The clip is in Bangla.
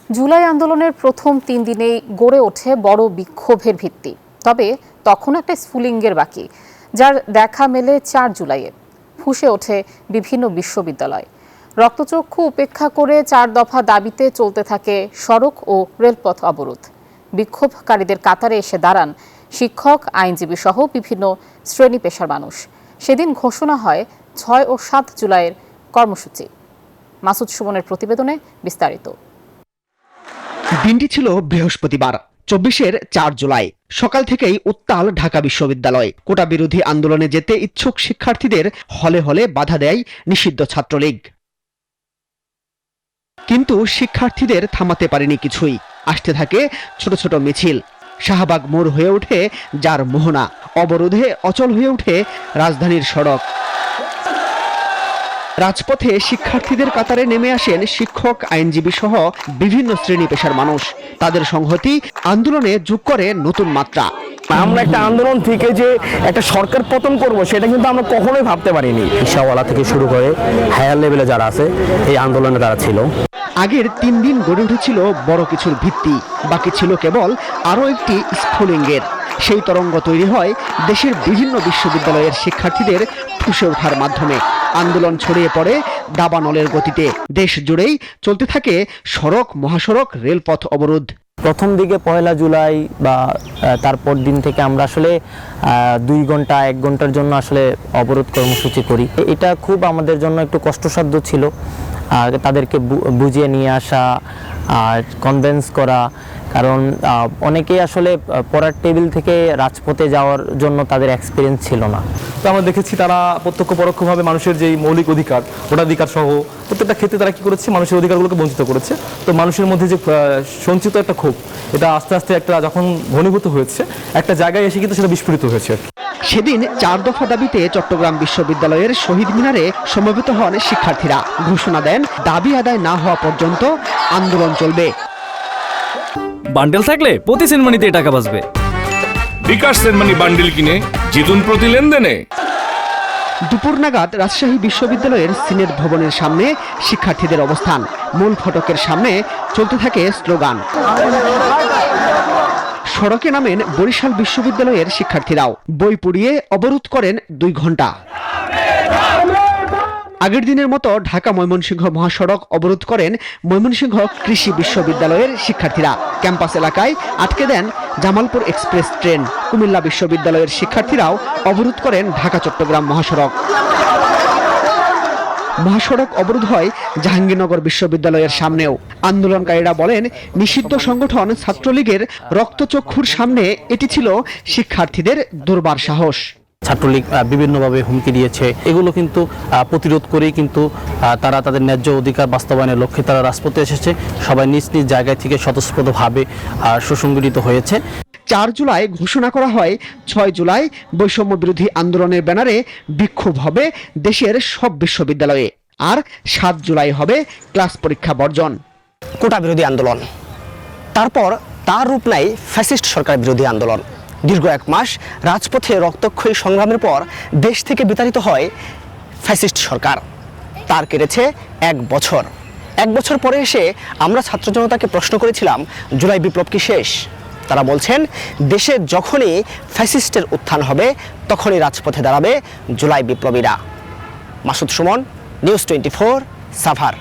জুলাই আন্দোলনের প্রথম ৩ দিনেই গড়ে ওঠে বড় বিক্ষোভের ভিত্তি। তবে তখন একটা স্ফুলিঙ্গের বাকি, যার দেখা মেলে ৪ জুলাইয়ে। ফুঁসে ওঠে বিভিন্ন বিশ্ববিদ্যালয়। রক্তচক্ষু উপেক্ষা করে ৪ দফা দাবিতে চলতে থাকে সড়ক ও রেলপথ অবরোধ। বিক্ষোভকারীদের কাতারে এসে দাঁড়ান শিক্ষক, আইনজীবী সহ বিভিন্ন শ্রেণী পেশার মানুষ। সেদিন ঘোষণা হয় ৬ ও ৭ জুলাইয়ের কর্মসূচি। মাসুদ সুমনের প্রতিবেদনে বিস্তারিত। দিনটি ছিল বৃহস্পতিবার, ২৪-এর ৪ জুলাই। সকাল থেকেই উত্তাল ঢাকা বিশ্ববিদ্যালয়। কোটা বিরোধী আন্দোলনে যেতে ইচ্ছুক শিক্ষার্থীদের হলে হলে বাধা দেয় নিষিদ্ধ ছাত্রলীগ। কিন্তু শিক্ষার্থীদের থামাতে পারেনি কিছুই। আসতে থাকে ছোট ছোট মিছিল। শাহবাগ মোড় হয়ে ওঠে যার মোহনা। অবরোধে অচল হয়ে ওঠে রাজধানীর সড়ক। রাজপথে শিক্ষার্থীদের কাতারে নেমে আসেন শিক্ষক, আইনজীবী সহ বিভিন্ন শ্রেণী পেশার মানুষ। তাদের সংহতি আন্দোলনে যোগ করে নতুন মাত্রা। আমরা একটা আন্দোলন থেকে যে একটা সরকার পতন করব, সেটা কিন্তু আমরা কখনোই ভাবতে পারিনি। রিকশাওয়ালা থেকে শুরু করে হায়ার লেভেলে যারা আছে এই আন্দোলনে তারা ছিল। আগের ৩ দিন গড়ে উঠেছিল বড় কিছুর ভিত্তি, বাকি ছিল কেবল আরও একটি স্ফুলিঙ্গের। সেই তরঙ্গ তৈরি হয় দেশের বিভিন্ন বিশ্ববিদ্যালয়ের শিক্ষার্থীদের ফুঁসে ওঠার মাধ্যমে। আন্দোলন ছড়িয়ে পড়ে দাবানলের গতিতে। দেশ জুড়েই চলতে থাকে সড়ক, মহাসড়ক, রেলপথ অবরোধ। প্রথম দিকে ১ জুলাই বা তারপর দিন থেকে আমরা আসলে ২ ঘন্টা ১ ঘন্টার জন্য আসলে অবরোধ কর্মসূচি করি। এটা খুব আমাদের জন্য একটু কষ্টসাধ্য ছিল। তাদেরকে বুঝিয়ে নিয়ে আসা আর কনভিন্স করা, কারণ অনেকেই আসলে পড়ার টেবিল থেকে রাজপথে যাওয়ার জন্য তাদের এক্সপিরিয়েন্স ছিল না। তো আমরা দেখেছি তারা প্রত্যক্ষ পরোক্ষভাবে মানুষের যেই মৌলিক অধিকার, ভোটাধিকার সহ প্রত্যেকটা ক্ষেত্রে তারা কি করেছে, মানুষের অধিকারগুলোকে বঞ্চিত করেছে। তো মানুষের মধ্যে যে সঞ্চিত একটা ক্ষোভ, এটা আস্তে আস্তে একটা যখন ঘনীভূত হয়েছে, একটা জায়গায় এসে কিন্তু সেটা বিস্ফোরিত হয়েছে। সেদিন ৪ দফা দাবিতে চট্টগ্রাম বিশ্ববিদ্যালয়ের শহীদ মিনারে সমবেত হন শিক্ষার্থীরা। ঘোষণা দেন দাবি আদায় না হওয়া পর্যন্ত আন্দোলন চলবে। বান্ডেল থাকলে প্রতি সেনমানিতে টাকা বাঁচবে। বিকাশ সেনমানি বান্ডেল কিনে জিতুন প্রতি লেনদেনে। দুপুর নাগাদ রাজশাহী বিশ্ববিদ্যালয়ের সিনেট ভবনের সামনে শিক্ষার্থীদের অবস্থান। মূল ফটকের সামনে চলতে থাকে স্লোগান। সড়কে নামেন বরিশাল বিশ্ববিদ্যালয়ের শিক্ষার্থীরাও। বই পুড়িয়ে অবরোধ করেন ২ ঘন্টা। আগের দিনের মতো ঢাকা ময়মনসিংহ মহাসড়ক অবরোধ করেন ময়মনসিংহ কৃষি বিশ্ববিদ্যালয়ের শিক্ষার্থীরা। ক্যাম্পাস এলাকায় আটকে দেন জামালপুর এক্সপ্রেস ট্রেন। কুমিল্লা বিশ্ববিদ্যালয়ের শিক্ষার্থীরাও অবরোধ করেন ঢাকা চট্টগ্রাম মহাসড়ক। মহাসড়ক অবরোধ হয় জাহাঙ্গীরনগর বিশ্ববিদ্যালয়ের সামনেও। আন্দোলনকারীরা বলেন, নিষিদ্ধ সংগঠন ছাত্রলীগের রক্তচক্ষুর সামনে এটি ছিল শিক্ষার্থীদের দুর্বার সাহস। ছাত্রলীগ বিভিন্নভাবে হুমকি দিয়েছে, এগুলো কিন্তু প্রতিরোধ করেই কিন্তু তারা তাদের ন্যায্য অধিকার বাস্তবায়নের লক্ষ্যে তারা রাজপথে এসেছে। সবাই নিজ নিজ জায়গা থেকে স্বতঃস্ফূর্তভাবে সুসংগঠিত হয়েছে। ৪ জুলাই ঘোষণা করা হয় ৬ জুলাই বৈষম্য বিরোধী আন্দোলনের ব্যানারে বিক্ষোভ হবে দেশের সব বিশ্ববিদ্যালয়ে। আর ৭ জুলাই হবে ক্লাস পরীক্ষা বর্জন। কোটা বিরোধী আন্দোলন, তারপর তার রূপ নেয় ফ্যাসিস্ট সরকার বিরোধী আন্দোলন। দীর্ঘ ১ মাস রাজপথে রক্তক্ষয়ী সংগ্রামের পর দেশ থেকে বিতাড়িত হয় ফ্যাসিস্ট সরকার। তার কেটেছে ১ বছর। ১ বছর পরে এসে আমরা ছাত্র জনতাকে প্রশ্ন করেছিলাম, জুলাই বিপ্লব কি শেষ? তারা বলছেন, দেশে যখনই ফ্যাসিস্টের উত্থান হবে তখনই রাজপথে দাঁড়াবে জুলাই বিপ্লবীরা। মাসুদ সুমন, নিউজ 24, সাভার।